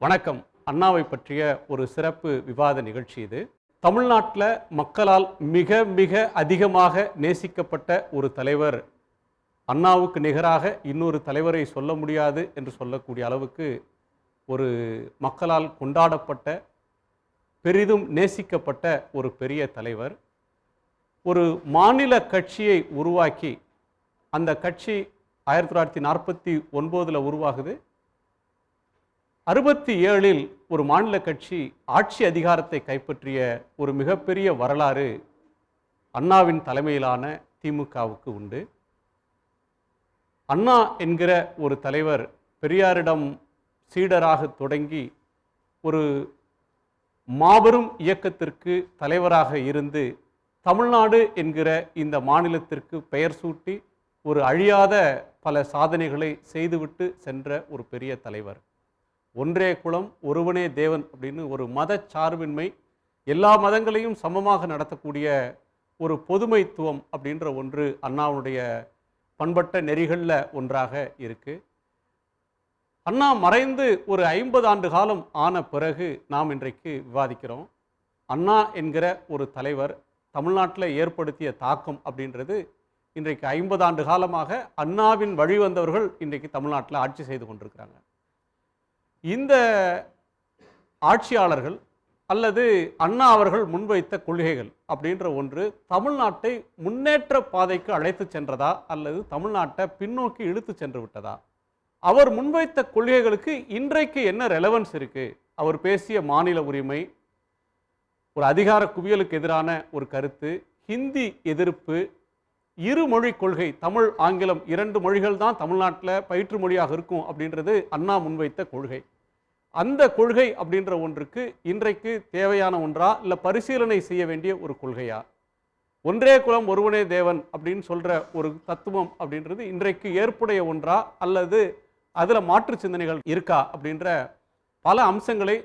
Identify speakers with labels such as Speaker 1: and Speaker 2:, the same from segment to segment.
Speaker 1: வணக்கம். அண்ணாவை பற்றிய ஒரு சிறப்பு விவாத நிகழ்ச்சி இது. தமிழ்நாட்டில் மக்களால் மிக மிக அதிகமாக நேசிக்கப்பட்ட ஒரு தலைவர், அண்ணாவுக்கு நிகராக இன்னொரு தலைவரை சொல்ல முடியாது என்று சொல்லக்கூடிய அளவுக்கு ஒரு மக்களால் கொண்டாடப்பட்ட, பெரிதும் நேசிக்கப்பட்ட ஒரு பெரிய தலைவர். ஒரு மாநில கட்சியை உருவாக்கி, அந்த கட்சி 1949 உருவாகுது. 67 ஒரு மாநில கட்சி ஆட்சி அதிகாரத்தை கைப்பற்றிய ஒரு மிகப்பெரிய வரலாறு அண்ணாவின் தலைமையிலான திமுகவுக்கு உண்டு. அண்ணா என்கிற ஒரு தலைவர் பெரியாரிடம் சீடராக தொடங்கி ஒரு மாபெரும் இயக்கத்திற்கு தலைவராக இருந்து தமிழ்நாடு என்கிற இந்த மாநிலத்திற்கு பெயர் சூட்டி ஒரு அழியாத பல சாதனைகளை செய்துவிட்டு சென்ற ஒரு பெரிய தலைவர். ஒன்றே குலம் ஒருவனே தேவன் அப்படின்னு ஒரு மத சார்பின்மை, எல்லா மதங்களையும் சமமாக நடத்தக்கூடிய ஒரு பொதுமைத்துவம் அப்படின்ற ஒன்று அண்ணாவுடைய பண்பட்ட நெறிகளில் ஒன்றாக இருக்கு. அண்ணா மறைந்து ஒரு 50 ஆண்டு காலம் ஆன பிறகு நாம் இன்றைக்கு விவாதிக்கிறோம். அண்ணா என்கிற ஒரு தலைவர் தமிழ்நாட்டில் ஏற்படுத்திய தாக்கம் அப்படின்றது இன்றைக்கு 50 ஆண்டு காலமாக அண்ணாவின் வழி வந்தவர்கள் இன்றைக்கு தமிழ்நாட்டில் ஆட்சி செய்து கொண்டிருக்கிறாங்க. இந்த ஆட்சியாளர்கள் அல்லது அண்ணா அவர்கள் முன்வைத்த கொள்கைகள் அப்படின்ற ஒன்று தமிழ்நாட்டை முன்னேற்ற பாதைக்கு அழைத்து சென்றதா அல்லது தமிழ்நாட்டை பின்னோக்கி இழுத்து சென்று விட்டதா? அவர் முன்வைத்த கொள்கைகளுக்கு இன்றைக்கு என்ன ரெலவன்ஸ் இருக்கு? அவர் பேசிய மாநில உரிமை, ஒரு அதிகார குவியலுக்கு எதிரான ஒரு கருத்து, ஹிந்தி எதிர்ப்பு, இருமொழி கொள்கை, தமிழ் ஆங்கிலம் 2 மொழிகள் தான் தமிழ்நாட்டில் பயிற்று மொழியாக இருக்கும் அப்படின்றது அண்ணா முன்வைத்த கொள்கை. அந்த கொள்கை அப்படின்ற ஒன்றுக்கு இன்றைக்கு தேவையான ஒன்றா இல்லை பரிசீலனை செய்ய வேண்டிய ஒரு கொள்கையா? ஒன்றே குலம் ஒருவனே தேவன் அப்படின்னு சொல்ற ஒரு தத்துவம் அப்படின்றது இன்றைக்கு ஏற்புடைய ஒன்றா அல்லது அதில் மாற்று சிந்தனைகள் இருக்கா அப்படின்ற பல அம்சங்களை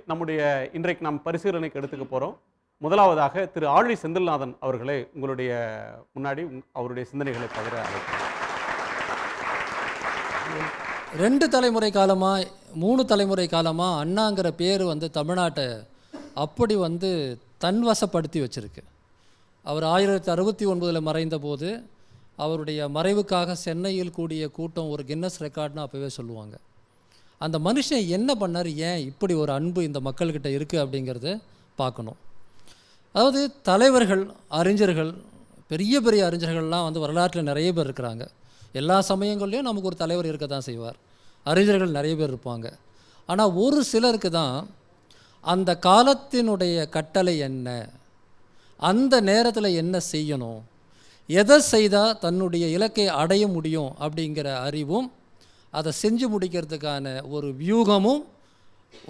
Speaker 1: இன்றைக்கு நாம் பரிசீலனைக்கு எடுத்துக்க போகிறோம். முதலாவதாக திரு ஆழி செந்தில்நாதன் அவர்களே, உங்களுடைய முன்னாடி அவருடைய சிந்தனைகளை பகிர அழைக்கிறேன்.
Speaker 2: 2 தலைமுறை காலமாக 3 தலைமுறை காலமாக அண்ணாங்கிற பேர் தமிழ்நாட்டை அப்படி தன்வசப்படுத்தி வச்சிருக்கு. அவர் 1969 மறைந்த போது அவருடைய மறைவுக்காக சென்னையில் கூடிய கூட்டம் ஒரு கின்னஸ் ரெக்கார்ட்னு அப்போவே சொல்லுவாங்க. அந்த மனுஷன் என்ன பண்ணார், ஏன் இப்படி ஒரு அன்பு இந்த மக்கள்கிட்ட இருக்குது அப்படிங்கிறத பார்க்கணும். அதாவது தலைவர்கள், அறிஞர்கள், பெரிய பெரிய அறிஞர்கள்லாம் வரலாற்றில் நிறைய பேர் இருக்கிறாங்க. எல்லா சமயங்கள்லையும் நமக்கு ஒரு தலைவர் இருக்க தான் செய்வார். அறிஞர்கள் நிறைய பேர் இருப்பாங்க. ஆனால் ஒரு சிலருக்கு தான் அந்த காலத்தினுடைய கட்டளை என்ன, அந்த நேரத்தில் என்ன செய்யணும், எதை செய்தால் தன்னுடைய இலக்கை அடைய முடியும் அப்படிங்கிற அறிவும், அதை செஞ்சு முடிக்கிறதுக்கான ஒரு வியூகமும்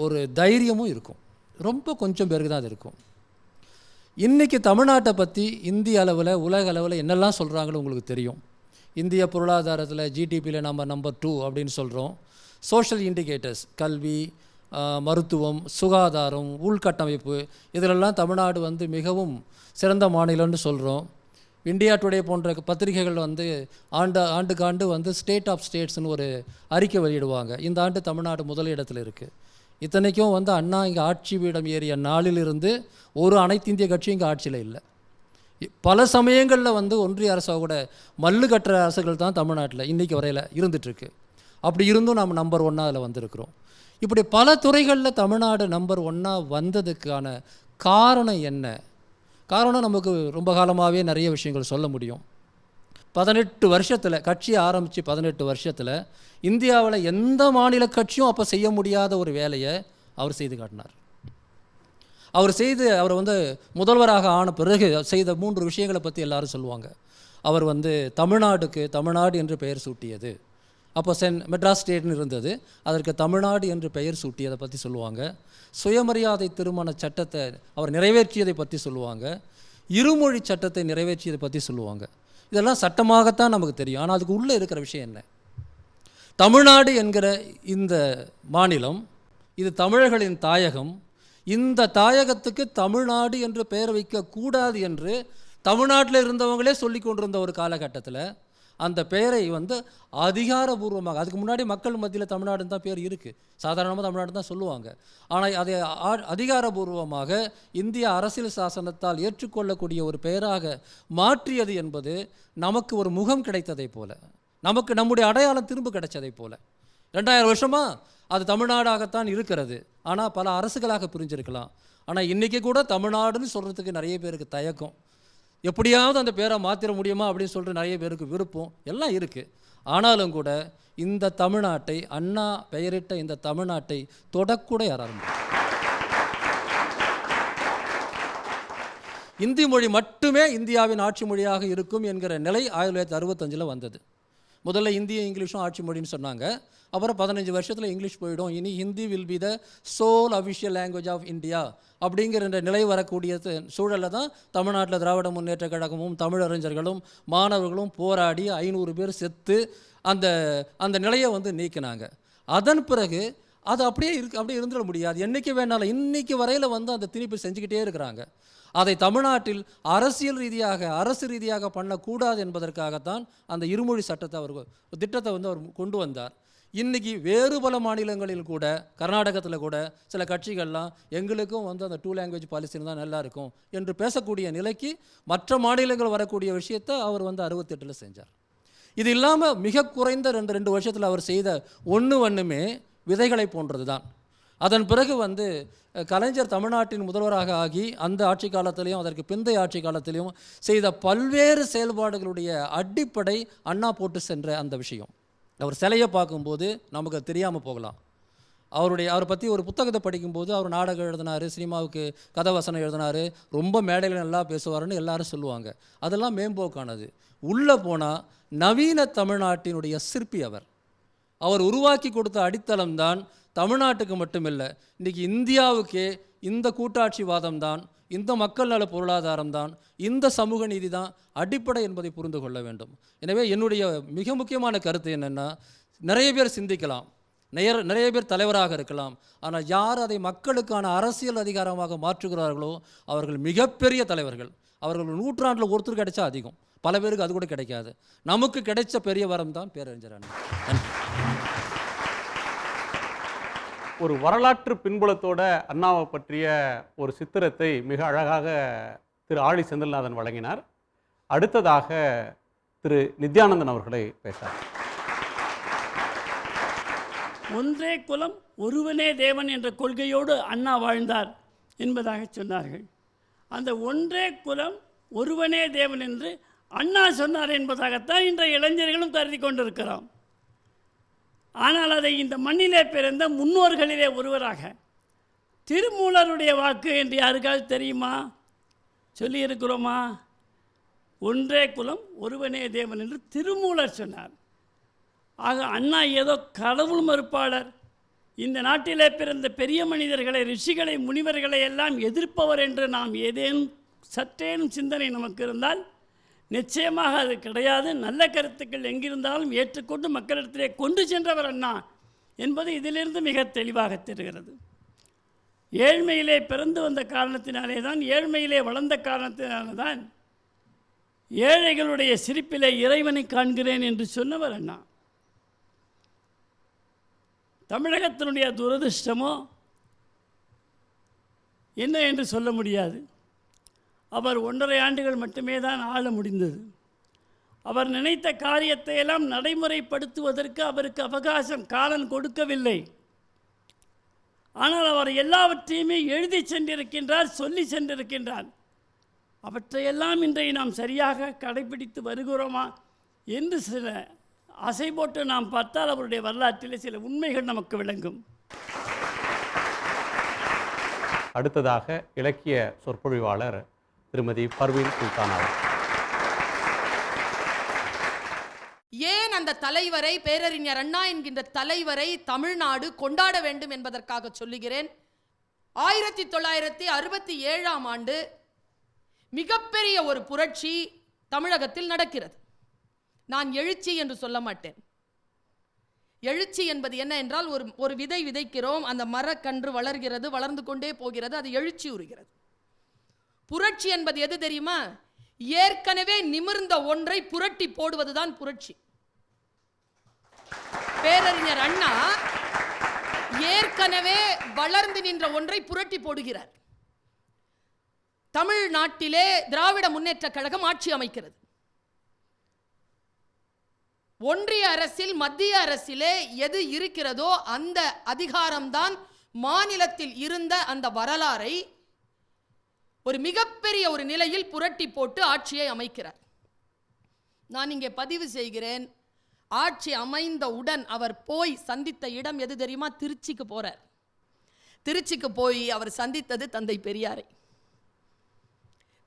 Speaker 2: ஒரு தைரியமும் இருக்கும். ரொம்ப கொஞ்சம் பேருக்கு தான் அது இருக்கும். இன்றைக்கி தமிழ்நாட்டை பற்றி இந்திய அளவில், உலக அளவில் என்னெல்லாம் சொல்கிறாங்கன்னு உங்களுக்கு தெரியும். இந்திய பொருளாதாரத்தில் ஜிடிபியில் நம்ம நம்பர் 2 அப்படின்னு சொல்கிறோம். சோஷியல் இண்டிகேட்டர்ஸ், கல்வி, மருத்துவம், சுகாதாரம், உள்கட்டமைப்பு, இதிலெல்லாம் தமிழ்நாடு மிகவும் சிறந்த மாநிலம்னு சொல்கிறோம். இந்தியா டுடே போன்ற பத்திரிகைகள் ஆண்டுக்காண்டு ஸ்டேட் ஆஃப் ஸ்டேட்ஸ்னு ஒரு அறிக்கை வெளியிடுவாங்க. இந்த ஆண்டு தமிழ்நாடு முதலிடத்தில் இருக்குது. இத்தனைக்கும் அண்ணா இங்கே ஆட்சி பீடம் ஏறிய நாளிலிருந்து ஒரு அனைத்து இந்திய கட்சியும் இங்கே ஆட்சியில் இல்லை. பல சமயங்களில் ஒன்றிய அரசாக கூட மல்லு கட்டுற அரசுகள் தான் தமிழ்நாட்டில் இன்றைக்கி வரையில் இருந்துகிட்ருக்கு. அப்படி இருந்தும் நாம் நம்பர் 1 அதில் வந்திருக்கிறோம். இப்படி பல துறைகளில் தமிழ்நாடு நம்பர் 1 வந்ததுக்கான காரணம் என்ன? காரணம் நமக்கு ரொம்ப காலமாகவே நிறைய விஷயங்கள் சொல்ல முடியும். 18 வருஷத்தில், கட்சியை ஆரம்பித்து 18 வருஷத்தில் இந்தியாவில் எந்த மாநில கட்சியும் அப்போ செய்ய முடியாத ஒரு வேலையை அவர் செய்து காட்டினார். அவர் முதல்வராக ஆன பிறகு செய்த 3 விஷயங்களை பற்றி எல்லாரும் சொல்லுவாங்க. அவர் தமிழ்நாடு என்று பெயர் சூட்டியது. அப்போ மெட்ராஸ் ஸ்டேட்னு இருந்தது, அதற்கு தமிழ்நாடு என்று பெயர் சூட்டியதை பற்றி சொல்லுவாங்க. சுயமரியாதை திருமண சட்டத்தை அவர் நிறைவேற்றியதை பற்றி சொல்லுவாங்க. இருமொழி சட்டத்தை நிறைவேற்றியதை பற்றி சொல்லுவாங்க. இதெல்லாம் சட்டமாகத்தான் நமக்கு தெரியும். ஆனால் அதுக்கு உள்ளே இருக்கிற விஷயம் என்ன? தமிழ்நாடு என்கிற இந்த மாநிலம், இது தமிழர்களின் தாயகம். இந்த தாயகத்துக்கு தமிழ்நாடு என்று பெயர் வைக்கக்கூடாது என்று தமிழ்நாட்டில் இருந்தவங்களே சொல்லி கொண்டிருந்த ஒரு காலகட்டத்தில் அந்த பெயரை வந்து அதிகாரபூர்வமாக, அதுக்கு முன்னாடி மக்கள் மத்தியில் தமிழ்நாடுன்னு தான் பேர் இருக்குது, சாதாரணமாக தமிழ்நாடு தான் சொல்லுவாங்க. ஆனால் அதை அதிகாரபூர்வமாக இந்திய அரசியல் சாசனத்தால் ஏற்றுக்கொள்ளக்கூடிய ஒரு பெயராக மாற்றியது என்பது நமக்கு ஒரு முகம் கிடைத்ததை போல, நமக்கு நம்முடைய அடையாளம் திரும்ப கிடைச்சதை போல. 2000 வருஷமாக அது தமிழ்நாடாகத்தான் இருக்கிறது. ஆனால் பல அரசுகளாக பிரிஞ்சிருக்கலாம். ஆனால் இன்றைக்கி கூட தமிழ்நாடுன்னு சொல்கிறதுக்கு நிறைய பேருக்கு தயக்கம். எப்படியாவது அந்த பேரை மாற்றிட முடியுமா அப்படின்னு சொல்லிட்டு நிறைய பேருக்கு விருப்பம் எல்லாம் இருக்குது. ஆனாலும் கூட இந்த தமிழ்நாட்டை, அண்ணா பெயரிட்ட இந்த தமிழ்நாட்டை தொடக்கூட யாரும் இந்தி மொழி மட்டுமே இந்தியாவின் ஆட்சி மொழியாக இருக்கும் என்கிற நிலை 1965 வந்தது. முதல்ல இந்தியும் இங்கிலீஷும் ஆட்சி மொழின்னு சொன்னாங்க. அப்புறம் 15 வருஷத்தில் இங்கிலீஷ் போயிடும், இனி Hindi will be the sole official language of India அப்படிங்கிற நிலை வரக்கூடிய சூழலில் தான் தமிழ்நாட்டில் திராவிட முன்னேற்ற கழகமும் தமிழறிஞர்களும் மாணவர்களும் போராடி 500 பேர் செத்து அந்த அந்த நிலையை வந்து நீக்கினாங்க. அதன் பிறகு அது அப்படியே இருந்துட முடியாது. என்றைக்கு வேணாலும் இன்றைக்கி வரையில் வந்து அந்த திணிப்பு செஞ்சுக்கிட்டே இருக்கிறாங்க. அதை தமிழ்நாட்டில் அரசு ரீதியாக பண்ணக்கூடாது என்பதற்காகத்தான் அந்த இருமொழி சட்டத்தை திட்டத்தை வந்து அவர் கொண்டு வந்தார். இன்றைக்கி வேறு பல மாநிலங்களில் கூட, கர்நாடகத்தில் கூட சில கட்சிகள்லாம் எங்களுக்கும் வந்து அந்த 2 லாங்குவேஜ் பாலிசின்னு தான் நல்லாயிருக்கும் என்று பேசக்கூடிய நிலைக்கு மற்ற மாநிலங்கள் வரக்கூடிய விஷயத்தை அவர் வந்து 68 செஞ்சார். இது இல்லாமல் மிக குறைந்த 2 வருஷத்தில் அவர் செய்த ஒன்றுமே விதைகளை போன்றது தான். அதன் பிறகு வந்து கலைஞர் தமிழ்நாட்டின் முதல்வராக ஆகி அந்த ஆட்சி காலத்திலையும் அதற்கு பிந்தைய ஆட்சி காலத்திலையும் செய்த பல்வேறு செயல்பாடுகளுடைய அடிப்படை அண்ணா போட்டு சென்ற அந்த விஷயம். அவர் சிலையை பார்க்கும்போது நமக்கு தெரியாமல் போகலாம். அவரை பற்றி ஒரு புத்தகத்தை படிக்கும்போது அவர் நாடகம் எழுதினார், சினிமாவுக்கு கதை வசனம் எழுதினார், ரொம்ப மேடையில் நல்லா பேசுவார்னு எல்லாரும் சொல்லுவாங்க. அதெல்லாம் மேம்போக்கானது. உள்ளே போனால் நவீன தமிழ்நாட்டினுடைய சிற்பி அவர் உருவாக்கி கொடுத்த அடித்தளம் தான் தமிழ்நாட்டுக்கு மட்டுமில்லை, இன்றைக்கி இந்தியாவுக்கே இந்த கூட்டாட்சிவாதம் தான், இந்த மக்கள் நல பொருளாதாரம் தான், இந்த சமூக நீதி தான் அடிப்படை என்பதை புரிந்து கொள்ள வேண்டும். எனவே என்னுடைய மிக முக்கியமான கருத்து என்னென்னா, நிறைய பேர் சிந்திக்கலாம், நிறைய பேர் தலைவராக இருக்கலாம், ஆனால் யார் அதை மக்களுக்கான அரசியல் அதிகாரமாக மாற்றுகிறார்களோ அவர்கள் மிகப்பெரிய தலைவர்கள். அவர்கள் நூற்றாண்டில் ஒருத்தர் கிடைச்சா அதிகம், பல பேருக்கு அது கூட கிடைக்காது. நமக்கு கிடைச்ச பெரிய வரம் தான் பேரறிஞர் அண்ணா. நன்றி.
Speaker 1: ஒரு வரலாற்று பின்புலத்தோட அண்ணாவை பற்றிய ஒரு சித்திரத்தை மிக அழகாக திரு ஆழி செந்தில்நாதன் வழங்கினார். அடுத்ததாக திரு நித்யானந்தன் அவர்களை பேசார்.
Speaker 3: ஒன்றே குலம் ஒருவனே தேவன் என்ற கொள்கையோடு அண்ணா வாழ்ந்தார் என்பதாக சொன்னார்கள். அந்த ஒன்றே குலம் ஒருவனே தேவன் என்று அண்ணா சொன்னார் என்பதாகத்தான் இன்றைய இளைஞர்களும் கருதி கொண்டிருக்கிறோம். ஆனால் அதை இந்த மண்ணிலே பிறந்த முன்னோர்களிலே ஒருவராக திருமூலருடைய வாக்கு என்று யாருக்காவது தெரியுமா? சொல்லியிருக்கிறோமா? ஒன்றே குலம் ஒருவனே தேவன் என்று திருமூலர் சொன்னார். ஆக அண்ணா ஏதோ கடவுள் மறுப்பாளர், இந்த நாட்டிலே பிறந்த பெரிய மனிதர்களை, ரிஷிகளை, முனிவர்களை எல்லாம் எதிர்ப்பவர் என்று நாம் ஏதேனும் சற்றேனும் சிந்தனை நமக்கு இருந்தால் நிச்சயமாக அது கிடையாது. நல்ல கருத்துக்கள் எங்கிருந்தாலும் ஏற்றுக்கொண்டு மக்களிடத்திலே கொண்டு சென்றவர் அண்ணா என்பது இதிலிருந்து மிக தெளிவாக தெரிகிறது. ஏழ்மையிலே பிறந்து வந்த காரணத்தினாலே தான், ஏழ்மையிலே வளர்ந்த காரணத்தினாலே தான் ஏழைகளுடைய சிரிப்பிலே இறைவனை காண்கிறேன் என்று சொன்னவர் அண்ணா. தமிழகத்தினுடைய துரதிர்ஷ்டமோ என்ன என்று சொல்ல முடியாது. அவர் 1.5 ஆண்டுகள் மட்டுமே தான் ஆள முடிந்தது. அவர் நினைத்த காரியத்தை எல்லாம் நடைமுறைப்படுத்துவதற்கு அவருக்கு அவகாசம், காலம் கொடுக்கவில்லை. ஆனால் அவர் எல்லாவற்றையுமே எழுதி சென்றிருக்கின்றார், சொல்லி சென்றிருக்கின்றார். அவற்றையெல்லாம் இன்றைய நாம் சரியாக கடைபிடித்து வருகிறோமா என்று சில அசை போட்டு நாம் பார்த்தால் அவருடைய வரலாற்றிலே சில உண்மைகள் நமக்கு விளங்கும்.
Speaker 1: அடுத்ததாக இலக்கிய சொற்பொழிவாளர் திருமதி பர்வீன் சுல்தான் அவர்.
Speaker 4: ஏன் அந்த தலைவரை, பேரறிஞர் அண்ணா என்கின்ற தலைவரை தமிழ்நாடு கொண்டாட வேண்டும் என்பதற்காக சொல்லுகிறேன். 1967ஆம் ஆண்டு மிகப்பெரிய ஒரு புரட்சி தமிழகத்தில் நடக்கிறது. நான் எழுச்சி என்று சொல்ல மாட்டேன். எழுச்சி என்பது என்ன என்றால், ஒரு விதை விதைக்கிறோம், அந்த மரக்கன்று வளர்கிறது, வளர்ந்து கொண்டே போகிறது, அது எழுச்சி உறுகிறது. புரட்சி என்பது எது தெரியுமா? ஏற்கனவே நிமிர்ந்த ஒன்றை புரட்டி போடுவதுதான் புரட்சி. பேரறிஞர் அண்ணா ஏற்கனவே வளர்ந்து நின்ற ஒன்றை புரட்டி போடுகிறார். தமிழ்நாட்டிலே திராவிட முன்னேற்ற கழகம் ஆட்சி அமைக்கிறது. ஒன்றிய அரசில் மத்திய அரசிலே எது இருக்கிறதோ அந்த அதிகாரம்தான் மாநிலத்தில் இருந்த அந்த வரலாறை ஒரு மிகப்பெரிய ஒரு நிலையில் புரட்டி போட்டு ஆட்சியை அமைக்கிறார். நான் இங்கே பதிவு செய்கிறேன், ஆட்சி அமைந்தவுடன் அவர் போய் சந்தித்த இடம் எது தெரியுமா? திருச்சிக்கு போறார். திருச்சிக்கு போய் அவர் சந்தித்தது தந்தை பெரியாரை.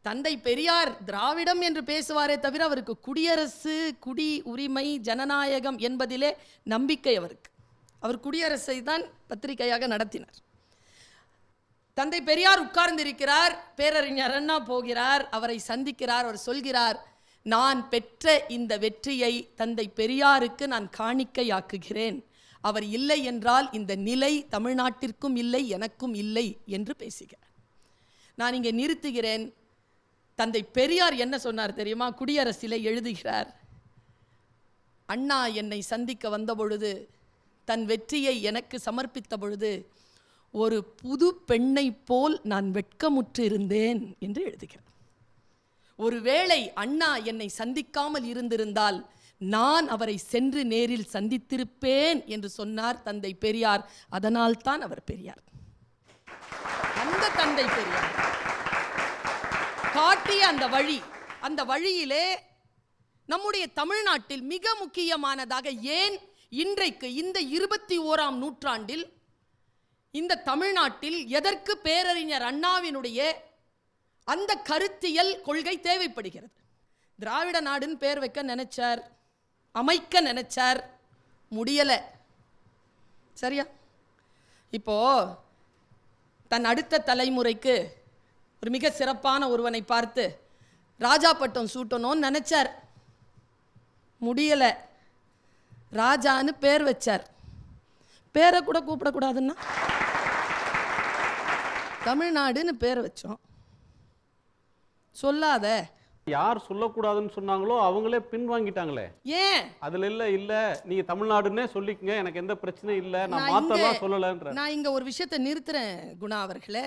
Speaker 4: தந்தை பெரியார் திராவிடம் என்று பேசுவாரே தவிர அவருக்கு குடியரசு, குடி உரிமை, ஜனநாயகம் என்பதிலே நம்பிக்கை அவருக்கு. அவர் குடியரசை தான் பத்திரிகையாக நடத்தினார். தந்தை பெரியார் உட்கார்ந்திருக்கிறார், பேரறிஞர் அண்ணா போகிறார், அவரை சந்திக்கிறார். அவர் சொல்கிறார், நான் பெற்ற இந்த வெற்றியை தந்தை பெரியாருக்கு நான் காணிக்கையாக்குகிறேன். அவர் இல்லை என்றால் இந்த நிலை தமிழ்நாட்டிற்கும் இல்லை, எனக்கும் இல்லை என்று பேசுகிறார். நான் இங்கே நிறுத்துகிறேன். தந்தை பெரியார் என்ன சொன்னார் தெரியுமா? குடியரசிலே எழுதுகிறார், அண்ணா என்னை சந்திக்க வந்த பொழுது, தன் வெற்றியை எனக்கு சமர்ப்பித்த பொழுது, ஒரு புது பெண்ணை போல் நான் வெட்கமுற்று இருந்தேன் என்று எழுதுகிறார். ஒருவேளை அண்ணா என்னை சந்திக்காமல் இருந்திருந்தால் நான் அவரை சென்று நேரில் சந்தித்திருப்பேன் என்று சொன்னார் தந்தை பெரியார். அதனால் தான் அவர் பெரியார். அந்த தந்தை பெரியார் காட்டிய அந்த வழியிலே நம்முடைய தமிழ்நாட்டில் மிக முக்கியமானதாக, ஏன் இன்றைக்கு இந்த 21ஆம் நூற்றாண்டில் இந்த தமிழ்நாட்டில் எதற்கு பேரறிஞர் அண்ணாவினுடைய அந்த கருத்தியல் கொள்கை தேவைப்படுகிறது? திராவிட நாடுன்னு பேர் வைக்க நினைச்சார், அமைக்க நினைச்சார், முடியல. சரியா? இப்போ தன் அடுத்த தலைமுறைக்கு ஒரு மிக சிறப்பான ஒருவனை பார்த்து ராஜா பட்டம் சூட்டணும்னு நினைச்சார், முடியல. ராஜான்னு பேர் வச்சார். பேரை கூட கூப்பிடக்கூடாதுன்னா தமிழ்நாடுன்னு பேர் வச்சோம். சொல்லாத.
Speaker 1: யார் சொல்லக்கூடாதுன்னு சொன்னாங்களோ அவங்களே பின்வாங்கிட்டாங்களே.
Speaker 4: ஏன்?
Speaker 1: அதுல இல்ல நீங்க தமிழ்நாடுன்னே சொல்லிக்கங்க, எனக்கு எந்த பிரச்சனையும் இல்ல, நான் மாத்தலாம் சொல்லலன்ற.
Speaker 4: நான் இங்க ஒரு விஷயத்தை நிறுத்துறேன் குணா அவர்களே.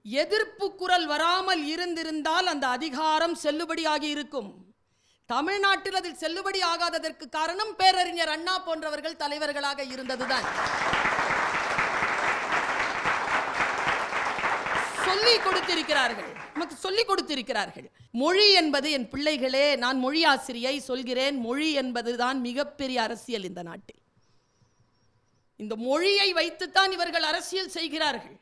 Speaker 4: எதிர்ப்பு குரல் வராமல் இருந்திருந்தால் அந்த அதிகாரம் செல்லுபடியாகி இருக்கும். தமிழ்நாட்டில் அதில் செல்லுபடி ஆகாததற்கு காரணம் பேரறிஞர் அண்ணா போன்றவர்கள் தலைவர்களாக இருந்ததுதான். சொல்லிக் கொடுத்திருக்கிறார்கள், நமக்கு சொல்லிக் கொடுத்திருக்கிறார்கள். மொழி என்பது, என் பிள்ளைகளே, நான் மொழி ஆசிரியை சொல்கிறேன், மொழி என்பதுதான் மிகப்பெரிய அரசியல் இந்த நாட்டில். இந்த மொழியை வைத்துத்தான் இவர்கள் அரசியல் செய்கிறார்கள்.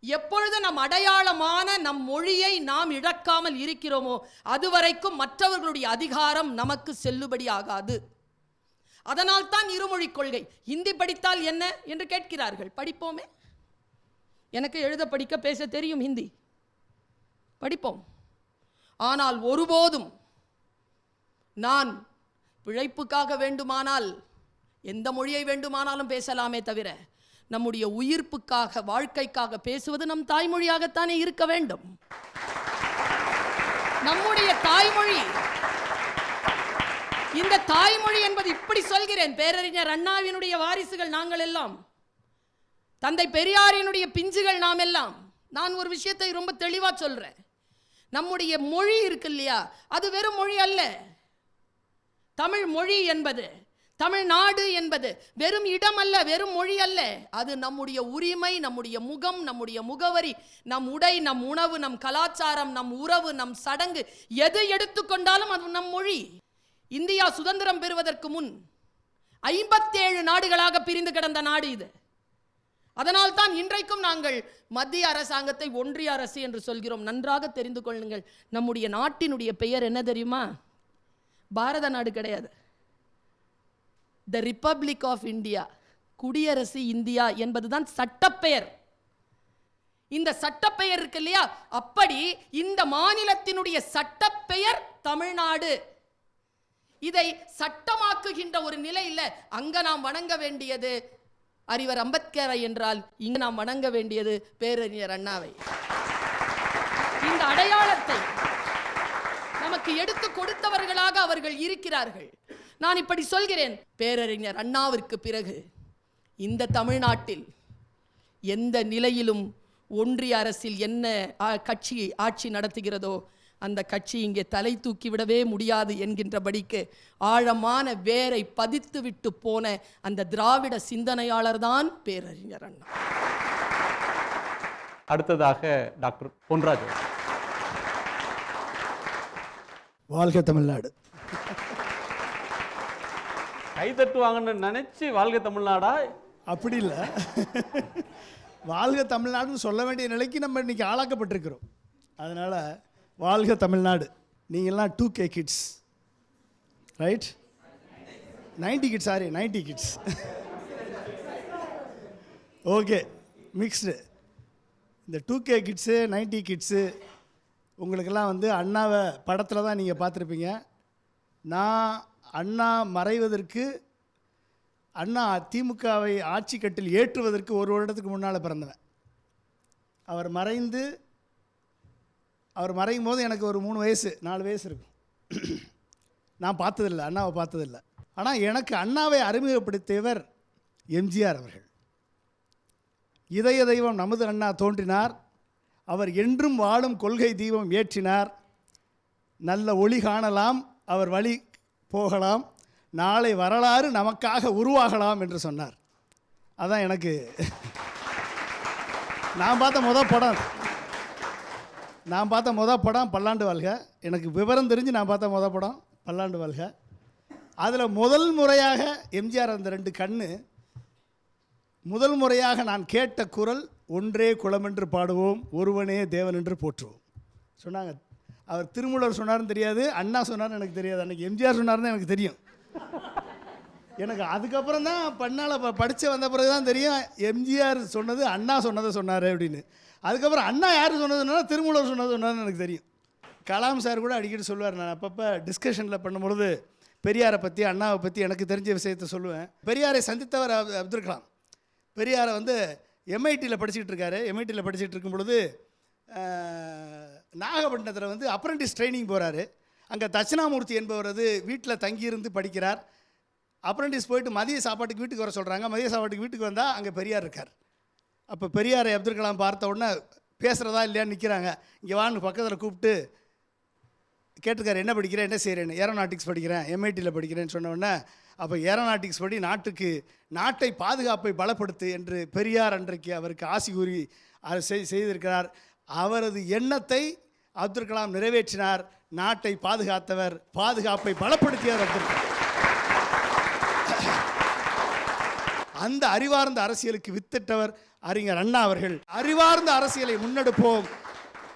Speaker 4: எப்பொழுது நம் அடையாளமான நம் மொழியை நாம் இழக்காமல் இருக்கிறோமோ அதுவரைக்கும் மற்றவர்களுடைய அதிகாரம் நமக்கு செல்லுபடி ஆகாது. அதனால் தான் இருமொழி கொள்கை. ஹிந்தி படித்தால் என்ன என்று கேட்கிறார்கள். படிப்போமே. எனக்கு எழுத படிக்க பேச தெரியும், ஹிந்தி படிப்போம். ஆனால் ஒருபோதும் நான் பிழைப்புக்காக வேண்டுமானால் எந்த மொழியை வேண்டுமானாலும் பேசலாமே தவிர நம்முடைய உயிர்ப்புக்காக, வாழ்க்கைக்காக பேசுவது நம் தாய்மொழியாகத்தானே இருக்க வேண்டும். நம்முடைய தாய்மொழி, இந்த தாய்மொழி என்பது, இப்படி சொல்கிறேன், பேரறிஞர் அண்ணாவினுடைய வாரிசுகள் நாங்கள் எல்லாம், தந்தை பெரியாரினுடைய பிஞ்சுகள் நாம் எல்லாம். நான் ஒரு விஷயத்தை ரொம்ப தெளிவா சொல்றேன். நம்முடைய மொழி இருக்கு இல்லையா, அது வெறும் மொழி அல்ல. தமிழ் மொழி என்பது, தமிழ்நாடு என்பது வெறும் இடம் அல்ல, வெறும் மொழி அல்ல. அது நம்முடைய உரிமை, நம்முடைய முகம், நம்முடைய முகவரி, நம் உடை, நம் உணவு, நம் கலாச்சாரம், நம் உறவு, நம் சடங்கு, எது எடுத்துக்கொண்டாலும் அது நம் மொழி. இந்தியா சுதந்திரம் பெறுவதற்கு முன் 57 நாடுகளாக பிரிந்து கிடந்த நாடு இது. அதனால் தான் இன்றைக்கும் நாங்கள் மத்திய அரசாங்கத்தை ஒன்றிய அரசு என்று சொல்கிறோம். நன்றாக தெரிந்து கொள்ளுங்கள், நம்முடைய நாட்டினுடைய பெயர் என்ன தெரியுமா? பாரத நாடு கிடையாது, த ரிப்பப்ளிக் ஆஃப் இந்தியா, குடியரசு இந்தியா என்பதுதான் சட்டப்பெயர். இந்த சட்டப்பெயர் இருக்கு இல்லையா, அப்படி இந்த மாநிலத்தினுடைய சட்டப்பெயர் தமிழ்நாடு. இதை சட்டமாக்குகின்ற ஒரு நிலை இல்லை. அங்க நாம் வணங்க வேண்டியது அறிவர் அம்பேத்கரை என்றால் இங்கு நாம் வணங்க வேண்டியது பேரறிஞர் அண்ணாவை. இந்த அடையாளத்தை நமக்கு எடுத்து கொடுத்தவர்களாக அவர்கள் இருக்கிறார்கள். நான் இப்படி சொல்கிறேன், பேரறிஞர் அண்ணாவிற்கு பிறகு இந்த தமிழ்நாட்டில் எந்த நிலையிலும் ஒன்றிய அரசில் என்ன கட்சி ஆட்சி நடத்துகிறதோ அந்த கட்சி இங்கே தலை தூக்கிவிடவே முடியாது என்கின்றபடிக்கு ஆழமான வேரை பதித்து விட்டு போன அந்த திராவிட சிந்தனையாளர் தான் பேரறிஞர் அண்ணா.
Speaker 1: அடுத்ததாக டாக்டர் பொன்ராஜ்.
Speaker 5: வாழ்க தமிழ்நாடு.
Speaker 1: கைதட்டுவாங்கன்னு நினைச்சு வாழ்க தமிழ்நாடா?
Speaker 5: அப்படி இல்லை, வாழ்க தமிழ்நாடுன்னு சொல்ல வேண்டிய நிலைக்கு நம்ம இன்னைக்கு ஆளாக்கப்பட்டிருக்கிறோம். அதனால் வாழ்க தமிழ்நாடு. நீங்கள்லாம் 2K kids, right? 90 kids, sorry 90 kids. Okay, mixed. இந்த 2K கிட்ஸு 90 கிட்ஸு உங்களுக்கெல்லாம் வந்து அண்ணாவை படத்தில் தான் நீங்கள் பார்த்துருப்பீங்க. நான் அண்ணா மறைவதற்கு, அண்ணா திமுகவை ஆட்சி கட்டில் ஏற்றுவதற்கு 1 வருடத்துக்கு முன்னால் பிறந்தவன். அவர் மறையும் போது எனக்கு ஒரு 3 வயசு 4 வயசு இருக்கும். நான் பார்த்ததில்லை, அண்ணாவை பார்த்ததில்லை. ஆனால் எனக்கு அண்ணாவை அறிமுகப்படுத்தியவர் எம்ஜிஆர் அவர்கள். இதய தெய்வம் நமது அண்ணா தோன்றினார், அவர் என்றும் வாழும் கொள்கை தீபம் ஏற்றினார், நல்ல ஒளி காணலாம், அவர் வழி போகலாம், நாளை வரலாறு நமக்காக உருவாகலாம் என்று சொன்னார். அதான் எனக்கு நான் பார்த்த மொதல் படம் பல்லாண்டு வாழ்க. எனக்கு விவரம் தெரிஞ்சு நான் பார்த்த மொதல் படம் பல்லாண்டு வாழ்க. அதில் முதல் முறையாக எம்ஜிஆர் அந்த 2 கண்ணு, முதல் முறையாக நான் கேட்ட குரல், ஒன்றே குலமென்று பாடுவோம், ஒருவனே தேவன் என்று போற்றுவோம் சொன்னாங்க. அவர் திருமூலர் சொன்னார்னு தெரியாது, அண்ணா சொன்னார்னு எனக்கு தெரியாது, அன்றைக்கி எம்ஜிஆர் சொன்னார்னு எனக்கு தெரியும். எனக்கு அதுக்கப்புறம் தான் பண்ணால் படித்து வந்த பிறகு தான் தெரியும் எம்ஜிஆர் சொன்னது அண்ணா சொன்னதை சொன்னார் அப்படின்னு. அதுக்கப்புறம் அண்ணா யார் சொன்னதுன்னா திருமூலர் சொன்னதுன்னு எனக்கு தெரியும். கலாம் சார் கூட அடிக்கடி சொல்லுவார். நான் அப்பப்போ டிஸ்கஷனில் பண்ணும்பொழுது பெரியாரை பற்றி அண்ணாவை பற்றி எனக்கு தெரிஞ்ச விஷயத்தை சொல்லுவேன். பெரியாரை சந்தித்தவர் அப்துல் கலாம். பெரியாரை வந்து எம்ஐடியில் படிச்சுக்கிட்டு இருக்காரு. எம்ஐடியில் படிச்சுட்டு இருக்கும் பொழுது நாகப்பட்டினத்தில் வந்து அப்ரெண்டிஸ் ட்ரைனிங் போகிறாரு. அங்கே தட்சிணாமூர்த்தி என்பவர் வந்து வீட்டில் தங்கியிருந்து படிக்கிறார். அப்ரெண்டிஸ் போயிட்டு மதிய சாப்பாட்டுக்கு வீட்டுக்கு வர சொல்கிறாங்க. மதிய சாப்பாட்டுக்கு வீட்டுக்கு வந்தால் அங்கே பெரியார் இருக்கார். அப்போ பெரியாரை அப்துல் கலாம் பார்த்த உடனே பேசுகிறதா இல்லையான்னு நிற்கிறாங்க. இங்கே வான்னு பக்கத்தில் கூப்பிட்டு கேட்டிருக்காரு, என்ன படிக்கிறேன், என்ன செய்கிறேன்னு. ஏரோநாட்டிக்ஸ் படிக்கிறேன், எம்ஐடியில் படிக்கிறேன்னு சொன்ன உடனே, அப்போ ஏரோநாட்டிக்ஸ் படி நாட்டை பாதுகாப்பை பலப்படுத்து என்று பெரியார் அன்றைக்கு அவருக்கு ஆசி கூறி செய்திருக்கிறார். அவரது எண்ணத்தை அப்துல் கலாம் நிறைவேற்றினார். நாட்டை பாதுகாத்தவர், பாதுகாப்பை பலப்படுத்தியவர் அப்துல் கலாம். அந்த அறிவார்ந்த அரசியலுக்கு வித்திட்டவர் அறிஞர் அண்ணா அவர்கள். அறிவார்ந்த அரசியலை முன்னெடுப்போம்.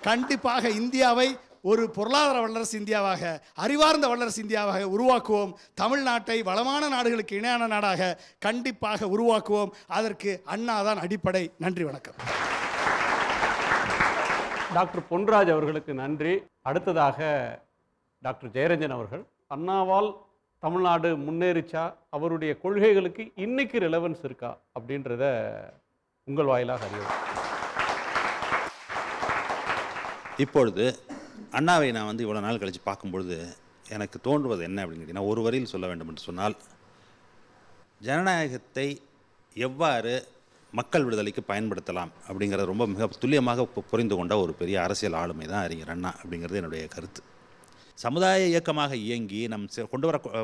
Speaker 5: கண்டிப்பாக இந்தியாவை ஒரு பொருளாதார வல்லரசு இந்தியாவாக, அறிவார்ந்த வல்லரசு இந்தியாவாக உருவாக்குவோம். தமிழ்நாட்டை வளமான நாடுகளுக்கு இணையான நாடாக கண்டிப்பாக உருவாக்குவோம். அதற்கு அண்ணா தான் அடிப்படை. நன்றி, வணக்கம்.
Speaker 1: டாக்டர் பொன்ராஜ் அவர்களுக்கு நன்றி. அடுத்ததாக டாக்டர் ஜெயரஞ்சன் அவர்கள். அண்ணாவால் தமிழ்நாடு முன்னேறிச்சா, அவருடைய கொள்கைகளுக்கு இன்னைக்கு ரெலவன்ஸ் இருக்கா அப்படின்றத உங்கள் வாயிலாக அறியும்.
Speaker 6: இப்பொழுது அண்ணாவை நான் வந்து இவ்வளோ நாள் கழித்து பார்க்கும்பொழுது எனக்கு தோன்றுவது என்ன அப்படின்னு கேட்டிங்கன்னா, ஒரு வரியில் சொல்ல வேண்டும் என்று சொன்னால், ஜனநாயகத்தை எவ்வாறு மக்கள் விடுதலைக்கு பயன்படுத்தலாம் அப்படிங்கிறத ரொம்ப மிக துல்லியமாக புரிந்து கொண்ட ஒரு பெரிய அரசியல் ஆளுமை தான் அறிஞர் அண்ணா அப்படிங்கிறது என்னுடைய கருத்து. சமுதாய இயக்கமாக இயங்கி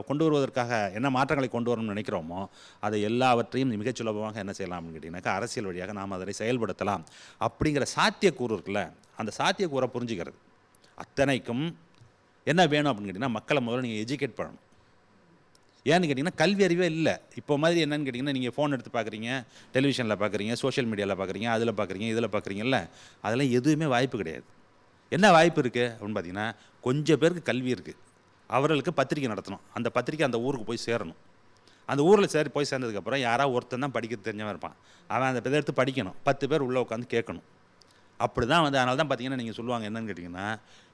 Speaker 6: கொண்டு வருவதற்காக என்ன மாற்றங்களை கொண்டு வரணும்னு நினைக்கிறோமோ அதை எல்லாவற்றையும் மிகச் சுலபமாக என்ன செய்யலாம் அப்படின்னு கேட்டிங்கனாக்கா, அரசியல் வழியாக நாம் அதனை செயல்படுத்தலாம் அப்படிங்கிற சாத்தியக்கூறு இருக்குல்ல, அந்த சாத்தியக்கூறை புரிஞ்சுக்கிறது. அத்தனைக்கும் என்ன வேணும் அப்படின்னு கேட்டிங்கன்னா, மக்களை முதல்ல நீங்கள் எஜுகேட் பண்ணணும். ஏன்னு கேட்டிங்கன்னா, கல்வி அறிவே இல்லை. இப்போ மாதிரி என்னன்னு கேட்டிங்கன்னா, நீங்கள் ஃபோன் எடுத்து பார்க்குறீங்க, டெலிவிஷனில் பார்க்குறீங்க, சோஷியல் மீடியாவில் பார்க்குறீங்க, அதில் பார்க்குறீங்க, இதில் பார்க்குறீங்கல்ல, அதெல்லாம் எதுவுமே வாய்ப்பு கிடையாது. என்ன வாய்ப்பு இருக்குது அப்படின்னு பார்த்தீங்கன்னா, கொஞ்சம் பேருக்கு கல்வி இருக்குது, அவர்களுக்கு பத்திரிக்கை நடத்தணும். அந்த பத்திரிக்கை அந்த ஊருக்கு போய் சேரணும். அந்த ஊரில் போய் சேர்ந்ததுக்கப்புறம் யாராவது ஒருத்தன் தான் படிக்க தெரிஞ்சவன் இருப்பான். அவன் அந்த இதை எடுத்து படிக்கணும். 10 பேர் உள்ளே உட்காந்து கேட்கணும். அப்படி தான் வந்து அதனால தான் பார்த்தீங்கன்னா, நீங்கள் சொல்லுவாங்க என்னன்னு கேட்டிங்கன்னா,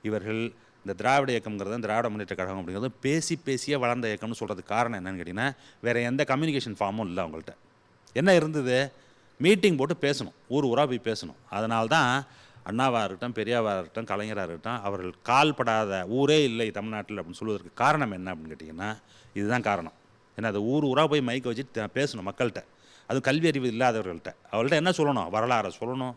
Speaker 6: இவர்கள் இந்த திராவிட இயக்கம்ங்கிறது, திராவிட முன்னேற்ற கழகம் அப்படிங்கிறது பேசியே வளர்ந்த இயக்கம்னு சொல்கிறதுக்கு காரணம் என்னன்னு கேட்டிங்கன்னா, வேறு எந்த கம்யூனிகேஷன் ஃபார்மும் இல்லை அவங்கள்ட்ட. என்ன இருந்தது? மீட்டிங் போட்டு பேசணும், ஊர் ஊராக போய் பேசணும். அதனால தான் அண்ணாவாக இருக்கட்டும், பெரியாவாக இருக்கட்டும், கலைஞராக இருக்கட்டும், அவர்கள் கால்படாத ஊரே இல்லை தமிழ்நாட்டில் அப்படின்னு சொல்வதற்கு காரணம் என்ன அப்படின்னு கேட்டிங்கன்னா இதுதான் காரணம். ஏன்னா அது ஊர் ஊராக போய் மைக்கை வச்சு பேசணும் மக்கள்கிட்ட, அதுவும் கல்வி அறிவு இல்லாதவர்கள்ட்ட. அவர்கள்ட்ட என்ன சொல்லணும்? வரலாறை சொல்லணும்,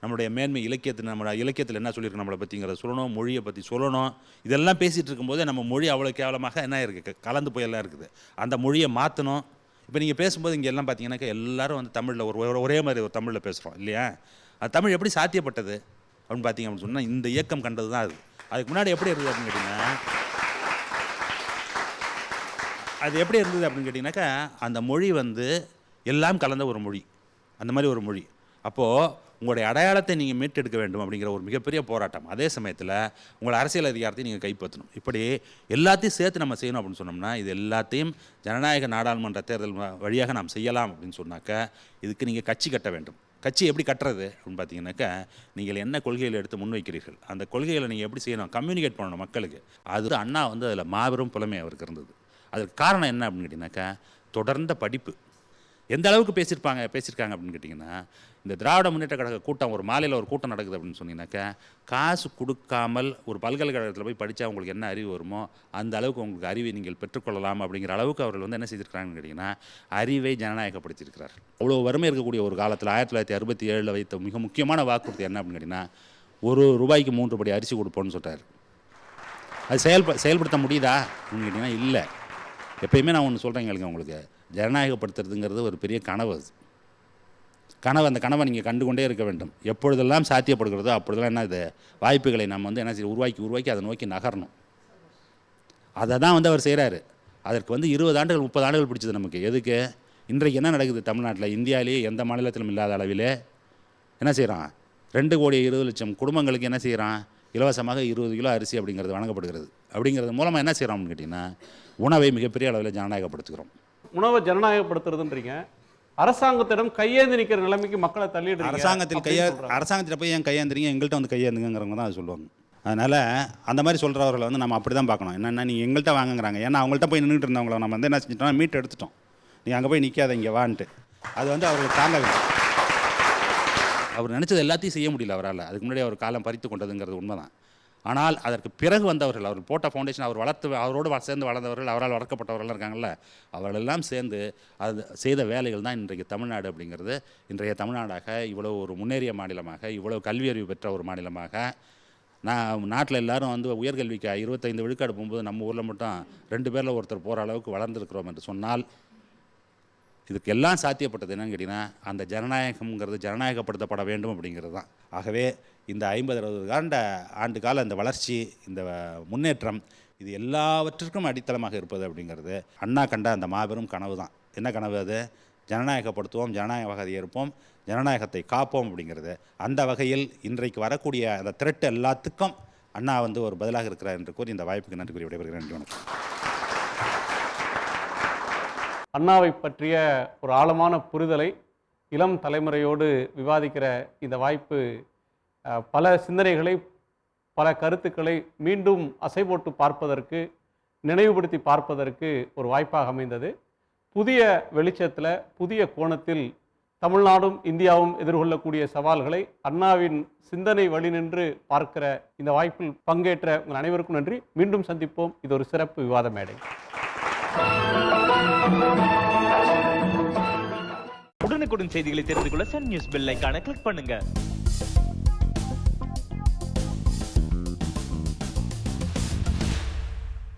Speaker 6: நம்மளுடைய மேன்மை இலக்கியத்தில் என்ன சொல்லியிருக்கு நம்மளை பற்றிங்கிறத சொல்லணும், மொழியை பற்றி சொல்லணும். இதெல்லாம் பேசிகிட்டு இருக்கும்போதே நம்ம மொழி அவ்வளோ கேவலமாக என்ன இருக்குது, கலந்து போயெல்லாம் இருக்குது. அந்த மொழியை மாற்றணும். இப்போ நீங்கள் பேசும்போது இங்கே எல்லாம் பார்த்தீங்கன்னாக்கா எல்லோரும் வந்து தமிழில் ஒரே மாதிரி ஒரு தமிழில் பேசுகிறோம் இல்லையா? அது தமிழ் எப்படி சாத்தியப்பட்டது அப்படின்னு பார்த்தீங்க அப்படின்னு சொன்னால் இந்த இயக்கம் கண்டது தான் அது. அதுக்கு முன்னாடி எப்படி இருந்தது அப்படின்னு கேட்டிங்கன்னா, அது எப்படி இருந்தது அப்படின்னு கேட்டிங்கனாக்கா அந்த மொழி வந்து எல்லாம் கலந்த ஒரு மொழி, அந்த மாதிரி ஒரு மொழி. அப்போது உங்களுடைய அடையாளத்தை நீங்கள் மீட்டெடுக்க வேண்டும் அப்படிங்கிற ஒரு மிகப்பெரிய போராட்டம். அதே சமயத்தில் உங்கள் அரசியல் அதிகாரத்தை நீங்கள் கைப்பற்றணும். இப்படி எல்லாத்தையும் சேர்த்து நம்ம செய்யணும் அப்படின்னு சொன்னோம்னா இது எல்லாத்தையும் ஜனநாயக நாடாளுமன்ற தேர்தல் வழியாக நாம் செய்யலாம் அப்படின்னு சொன்னாக்கா இதுக்கு நீங்கள் கட்சி கட்ட வேண்டும். கட்சி எப்படி கட்டுறது அப்படின்னு பார்த்தீங்கன்னாக்கா நீங்கள் என்ன கொள்கைகளை எடுத்து முன்வைக்கிறீர்கள், அந்த கொள்கைகளை நீங்கள் எப்படி செய்யணும், கம்யூனிகேட் பண்ணணும் மக்களுக்கு. அது அண்ணா வந்து அதில் மாபெரும் புலமை அவருக்கு இருந்தது. அதுக்கு காரணம் என்ன அப்படின்னு கேட்டிங்கனாக்கா தொடர்ந்த படிப்பு. எந்த அளவுக்கு பேசியிருக்காங்க அப்படின்னு கேட்டிங்கன்னா, இந்த திராவிட முன்னேற்ற கழக கூட்டம் ஒரு மாலையில் ஒரு கூட்டம் நடக்குது அப்படின்னு சொன்னீங்கன்னாக்கா காசு கொடுக்காமல் ஒரு பல்கலைக்கழகத்தில் போய் படித்தா உங்களுக்கு என்ன அறிவு வருமோ அந்த அளவுக்கு உங்களுக்கு அறிவை நீங்கள் பெற்றுக்கொள்ளலாம் அப்படிங்கிற அளவுக்கு அவர்கள் வந்து என்ன செய்திருக்கிறாங்கன்னு கேட்டிங்கன்னா அறிவை ஜனநாயகப்படுத்தியிருக்கிறார். அவ்வளோ வறுமை இருக்கக்கூடிய ஒரு காலத்தில் 1967 வைத்த மிக முக்கியமான வாக்குறுதி என்ன அப்படின்னு கேட்டிங்கன்னா ₹1 3 படி அரிசி கொடுப்போன்னு சொல்கிறார். அது செயல்படுத்த முடியுதா அப்படின்னு கேட்டிங்கன்னா இல்லை. எப்பயுமே நான் ஒன்று சொல்கிறேங்க உங்களுக்கு, ஜனநாயகப்படுத்துறதுங்கிறது ஒரு பெரிய கனவு. அந்த கனவை நீங்கள் கண்டுகொண்டே இருக்க வேண்டும். எப்பொழுதெல்லாம் சாத்தியப்படுகிறதோ அப்பொழுதெல்லாம் என்ன இது வாய்ப்புகளை நம்ம வந்து என்ன செய்ய உருவாக்கி அதை நோக்கி நகரணும். அதை தான் வந்து அவர் செய்கிறாரு. அதற்கு வந்து 20 ஆண்டுகள் 30 ஆண்டுகள் பிடிச்சது நமக்கு. எதுக்கு? இன்றைக்கு என்ன நடக்குது தமிழ்நாட்டில், இந்தியாவிலேயே எந்த மாநிலத்திலும் இல்லாத அளவிலே என்ன செய்கிறான், 2,20,00,000 குடும்பங்களுக்கு என்ன செய்கிறான், இலவசமாக 20 கிலோ அரிசி அப்படிங்கிறது வழங்கப்படுகிறது. அப்படிங்கிறது மூலமாக என்ன செய்கிறோம்னு கேட்டிங்கன்னா உணவை மிகப்பெரிய அளவில் ஜனநாயகப்படுத்துகிறோம்.
Speaker 1: உணவை ஜனநாயகப்படுத்துறதுன்றீங்க, அரசாங்கத்திடம் கையேந்தி நிற்கிற நிலைமைக்கு மக்களை தள்ளிடுறீங்க.
Speaker 6: அரசாங்கத்தில் போய் ஏன் கையேந்துறீங்க, எங்கள்கிட்ட வந்து கையேந்துங்கிறவங்க தான் அது சொல்லுவாங்க. அதனால் அந்த மாதிரி சொல்கிறவர்களை வந்து நம்ம அப்படி தான் பார்க்கணும். என்னென்னா நீங்கள் எங்கள்கிட்ட வாங்குங்கிறாங்க. ஏன்னா அவங்கள்ட்ட போய் நின்றுட்டு இருந்தவங்கள நம்ம வந்து என்ன செஞ்சிட்டோம்னா மீட் எடுத்துட்டோம். நீ அங்கே போய் நிற்காத இங்கே வான்ட்டு. அது வந்து அவருக்கு தாங்கவில்லை. அவர் நினச்சது எல்லாத்தையும் செய்ய முடியல அவரால். அதுக்கு முன்னாடி அவர் காலம் பறித்து கொண்டதுங்கிறது உண்மை தான். ஆனால் அதற்கு பிறகு வந்தவர்கள், அவர் போட்ட ஃபவுண்டேஷன், அவரோடு சேர்ந்து வளர்ந்தவர்கள், அவரால் வளர்க்கப்பட்டவர்கள் இருக்காங்கல்ல, அவர்களெல்லாம் சேர்ந்து அது செய்த வேலைகள் தான் இன்றைக்கு தமிழ்நாடு அப்படிங்கிறது. இன்றைய தமிழ்நாடாக இவ்வளோ ஒரு முன்னேறிய மாநிலமாக, இவ்வளோ கல்வி அறிவு பெற்ற ஒரு மாநிலமாக, நாட்டில் எல்லோரும் வந்து உயர்கல்விக்கு 25 விழுக்காடு போகும்போது நம்ம ஊரில் மட்டும் 2 பேரில் ஒருத்தர் போகிற அளவுக்கு வளர்ந்துருக்கிறோம் என்று சொன்னால் இதுக்கு எல்லாம் சாத்தியப்பட்டது என்னன்னு கேட்டிங்கன்னா அந்த ஜனநாயகம்ங்கிறது ஜனநாயகப்படுத்தப்பட வேண்டும் அப்படிங்கிறது தான். ஆகவே இந்த 50-60 ஆண்டு கால இந்த வளர்ச்சி, இந்த முன்னேற்றம், இது எல்லாவற்றிற்கும் அடித்தளமாக இருப்பது அப்படிங்கிறது அண்ணா கண்ட அந்த மாபெரும் கனவு தான். என்ன கனவு அது? ஜனநாயகப்படுத்துவோம், ஜனநாயகவாதி இருப்போம், ஜனநாயகத்தை காப்போம் அப்படிங்கிறது. அந்த வகையில் இன்றைக்கு வரக்கூடிய அந்த திரட்டு எல்லாத்துக்கும் அண்ணா வந்து ஒரு பதிலாக இருக்கிறார் என்று கூறி இந்த வாய்ப்புக்கு நன்றி கூறி விடைபெறுகிறேன். நன்றி, வணக்கம்.
Speaker 1: அண்ணாவை பற்றிய ஒரு ஆழமான புரிதலை இளம் தலைமுறையோடு விவாதிக்கிற இந்த வாய்ப்பு பல சிந்தனைகளை, பல கருத்துக்களை மீண்டும் அசை போட்டு பார்ப்பதற்கு, நினைவுபடுத்தி பார்ப்பதற்கு ஒரு வாய்ப்பாக அமைந்தது. புதிய வெளிச்சத்தில், புதிய கோணத்தில் தமிழ்நாடும் இந்தியாவும் எதிர்கொள்ளக்கூடிய சவால்களை அண்ணாவின் சிந்தனை வழி நின்று பார்க்கிற இந்த வாய்ப்பில் பங்கேற்ற உங்கள் அனைவருக்கும் நன்றி. மீண்டும் சந்திப்போம். இது ஒரு சிறப்பு விவாத மேடை.
Speaker 7: உடனுக்குடன் செய்திகளை தெரிந்து கொள்ள சன் நியூஸ் பெல் ஐகானை கிளிக் பண்ணுங்க.